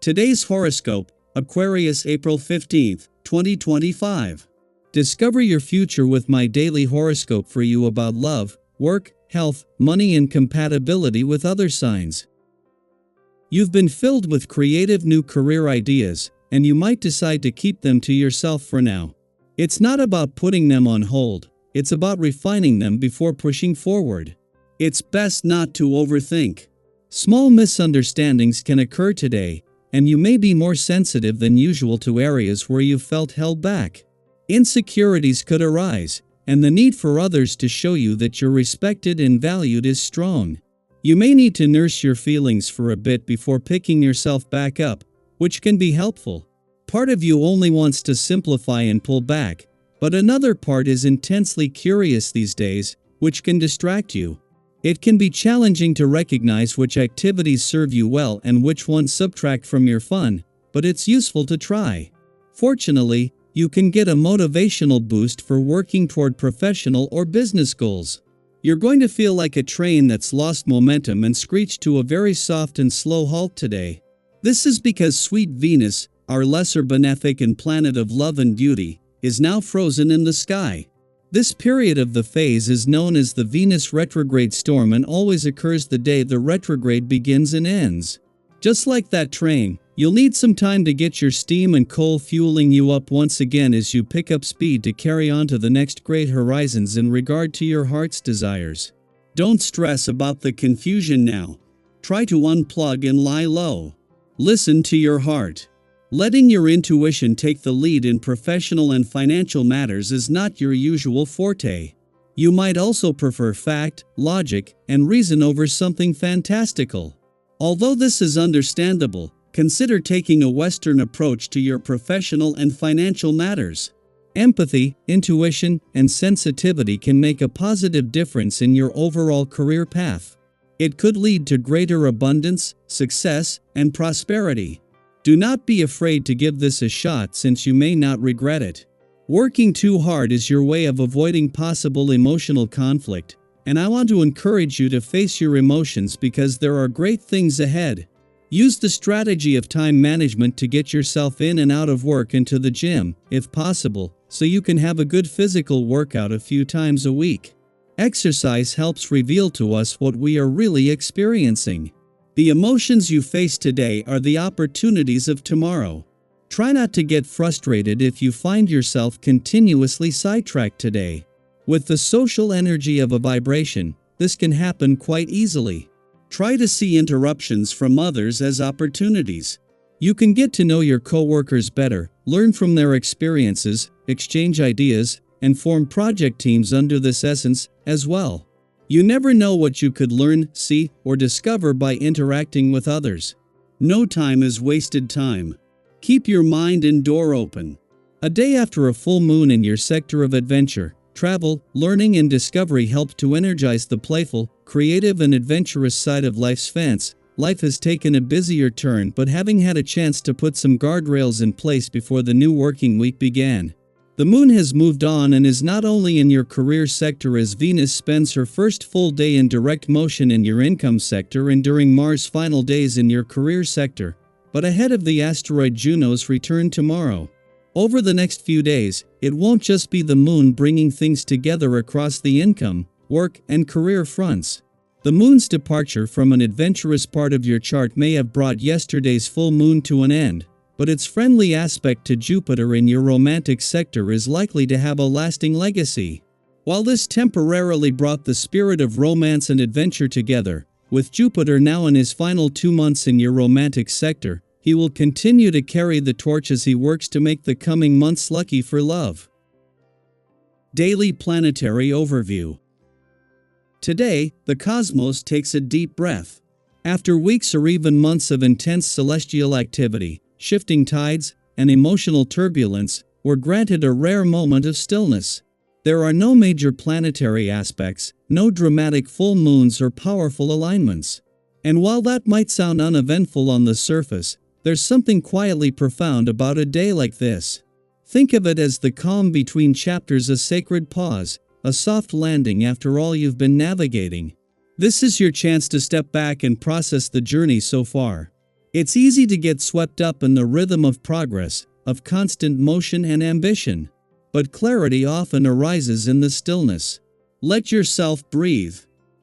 Today's horoscope, Aquarius April 15th, 2025. Discover your future with my daily horoscope for you about love, work, health, money and compatibility with other signs. You've been filled with creative new career ideas, and you might decide to keep them to yourself for now. It's not about putting them on hold, it's about refining them before pushing forward. It's best not to overthink. Small misunderstandings can occur today, and you may be more sensitive than usual to areas where you've felt held back. Insecurities could arise, and the need for others to show you that you're respected and valued is strong. You may need to nurse your feelings for a bit before picking yourself back up, which can be helpful. Part of you only wants to simplify and pull back, but another part is intensely curious these days, which can distract you. It can be challenging to recognize which activities serve you well and which ones subtract from your fun, but it's useful to try. Fortunately, you can get a motivational boost for working toward professional or business goals. You're going to feel like a train that's lost momentum and screeched to a very soft and slow halt today. This is because sweet Venus, our lesser benefic and planet of love and beauty, is now frozen in the sky. This period of the phase is known as the Venus retrograde storm and always occurs the day the retrograde begins and ends. Just like that train, you'll need some time to get your steam and coal fueling you up once again as you pick up speed to carry on to the next great horizons in regard to your heart's desires. Don't stress about the confusion now. Try to unplug and lie low. Listen to your heart. Letting your intuition take the lead in professional and financial matters is not your usual forte. You might also prefer fact, logic, and reason over something fantastical. Although this is understandable, consider taking a Western approach to your professional and financial matters. Empathy, intuition, and sensitivity can make a positive difference in your overall career path. It could lead to greater abundance, success, and prosperity. Do not be afraid to give this a shot since you may not regret it. Working too hard is your way of avoiding possible emotional conflict, and I want to encourage you to face your emotions because there are great things ahead. Use the strategy of time management to get yourself in and out of work and to the gym, if possible, so you can have a good physical workout a few times a week. Exercise helps reveal to us what we are really experiencing. The emotions you face today are the opportunities of tomorrow. Try not to get frustrated if you find yourself continuously sidetracked today. With the social energy of a vibration, this can happen quite easily. Try to see interruptions from others as opportunities. You can get to know your coworkers better, learn from their experiences, exchange ideas, and form project teams under this essence as well. You never know what you could learn, see, or discover by interacting with others. No time is wasted time. Keep your mind and door open. A day after a full moon in your sector of adventure, travel, learning and discovery help to energize the playful, creative and adventurous side of life's fence. Life has taken a busier turn, but having had a chance to put some guardrails in place before the new working week began. The moon has moved on and is not only in your career sector as Venus spends her first full day in direct motion in your income sector and during Mars' final days in your career sector, but ahead of the asteroid Juno's return tomorrow. Over the next few days, it won't just be the moon bringing things together across the income, work, and career fronts. The moon's departure from an adventurous part of your chart may have brought yesterday's full moon to an end, but its friendly aspect to Jupiter in your romantic sector is likely to have a lasting legacy. While this temporarily brought the spirit of romance and adventure together, with Jupiter now in his final 2 months in your romantic sector, he will continue to carry the torch as he works to make the coming months lucky for love. Daily Planetary Overview. Today, the cosmos takes a deep breath. After weeks or even months of intense celestial activity, shifting tides, and emotional turbulence, we're granted a rare moment of stillness. There are no major planetary aspects, no dramatic full moons or powerful alignments. And while that might sound uneventful on the surface, there's something quietly profound about a day like this. Think of it as the calm between chapters, a sacred pause, a soft landing after all you've been navigating. This is your chance to step back and process the journey so far. It's easy to get swept up in the rhythm of progress, of constant motion and ambition. But clarity often arises in the stillness. Let yourself breathe.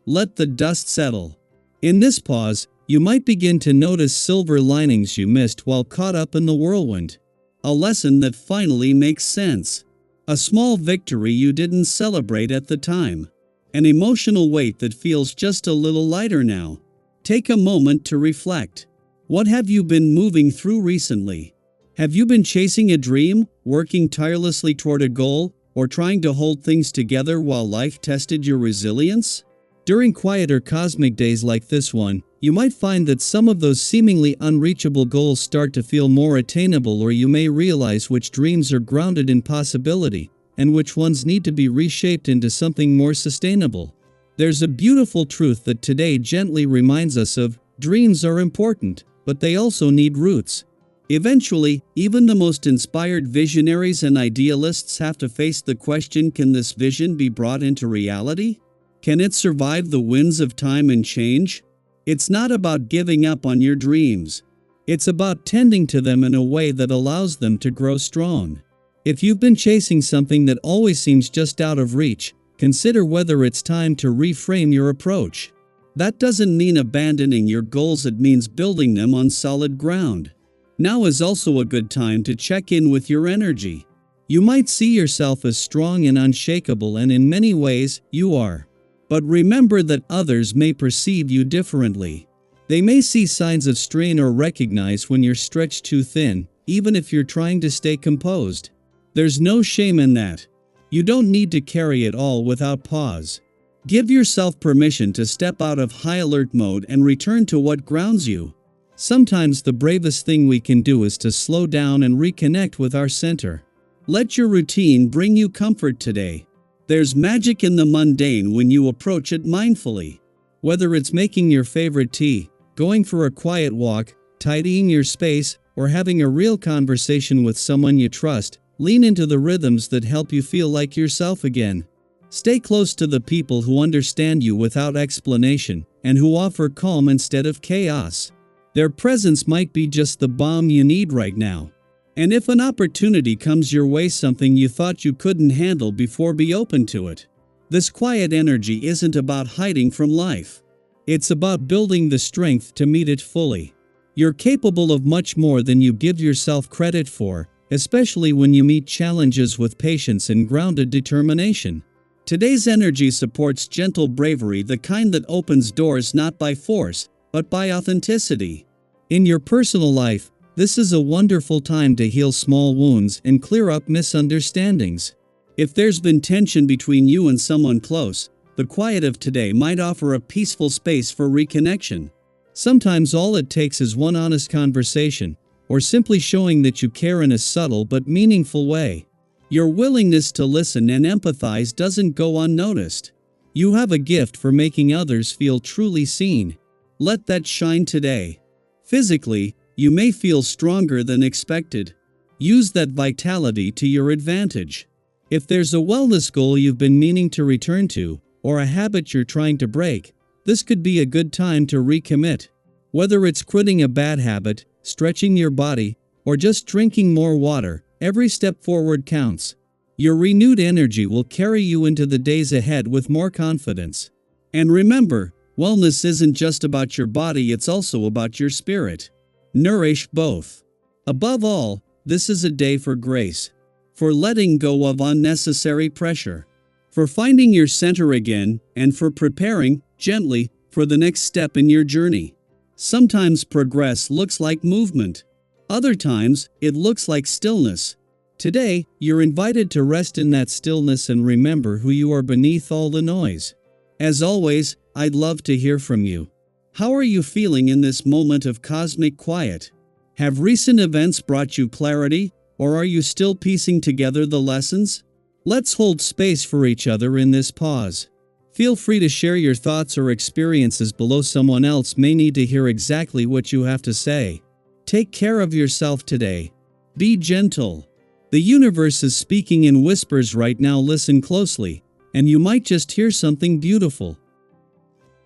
Let the dust settle. In this pause, you might begin to notice silver linings you missed while caught up in the whirlwind. A lesson that finally makes sense. A small victory you didn't celebrate at the time. An emotional weight that feels just a little lighter now. Take a moment to reflect. What have you been moving through recently? Have you been chasing a dream, working tirelessly toward a goal, or trying to hold things together while life tested your resilience? During quieter cosmic days like this one, you might find that some of those seemingly unreachable goals start to feel more attainable, or you may realize which dreams are grounded in possibility, and which ones need to be reshaped into something more sustainable. There's a beautiful truth that today gently reminds us of: dreams are important, but they also need roots. Eventually, even the most inspired visionaries and idealists have to face the question: can this vision be brought into reality? Can it survive the winds of time and change? It's not about giving up on your dreams. It's about tending to them in a way that allows them to grow strong. If you've been chasing something that always seems just out of reach, consider whether it's time to reframe your approach. That doesn't mean abandoning your goals, it means building them on solid ground. Now is also a good time to check in with your energy. You might see yourself as strong and unshakable, and in many ways, you are. But remember that others may perceive you differently. They may see signs of strain or recognize when you're stretched too thin, even if you're trying to stay composed. There's no shame in that. You don't need to carry it all without pause. Give yourself permission to step out of high alert mode and return to what grounds you. Sometimes the bravest thing we can do is to slow down and reconnect with our center. Let your routine bring you comfort today. There's magic in the mundane when you approach it mindfully. Whether it's making your favorite tea, going for a quiet walk, tidying your space, or having a real conversation with someone you trust, lean into the rhythms that help you feel like yourself again. Stay close to the people who understand you without explanation, and who offer calm instead of chaos. Their presence might be just the balm you need right now. And if an opportunity comes your way, something you thought you couldn't handle before, be open to it. This quiet energy isn't about hiding from life. It's about building the strength to meet it fully. You're capable of much more than you give yourself credit for, especially when you meet challenges with patience and grounded determination. Today's energy supports gentle bravery, the kind that opens doors not by force, but by authenticity. In your personal life, this is a wonderful time to heal small wounds and clear up misunderstandings. If there's been tension between you and someone close, the quiet of today might offer a peaceful space for reconnection. Sometimes all it takes is one honest conversation, or simply showing that you care in a subtle but meaningful way. Your willingness to listen and empathize doesn't go unnoticed. You have a gift for making others feel truly seen. Let that shine today. Physically, you may feel stronger than expected. Use that vitality to your advantage. If there's a wellness goal you've been meaning to return to, or a habit you're trying to break, this could be a good time to recommit. Whether it's quitting a bad habit, stretching your body, or just drinking more water, every step forward counts. Your renewed energy will carry you into the days ahead with more confidence. And remember, wellness isn't just about your body, it's also about your spirit. Nourish both. Above all, this is a day for grace. For letting go of unnecessary pressure. For finding your center again, and for preparing, gently, for the next step in your journey. Sometimes progress looks like movement. Other times, it looks like stillness. Today, you're invited to rest in that stillness and remember who you are beneath all the noise. As always, I'd love to hear from you. How are you feeling in this moment of cosmic quiet? Have recent events brought you clarity, or are you still piecing together the lessons? Let's hold space for each other in this pause. Feel free to share your thoughts or experiences below. Someone else may need to hear exactly what you have to say. Take care of yourself today. Be gentle. The universe is speaking in whispers right now. Listen closely, and you might just hear something beautiful.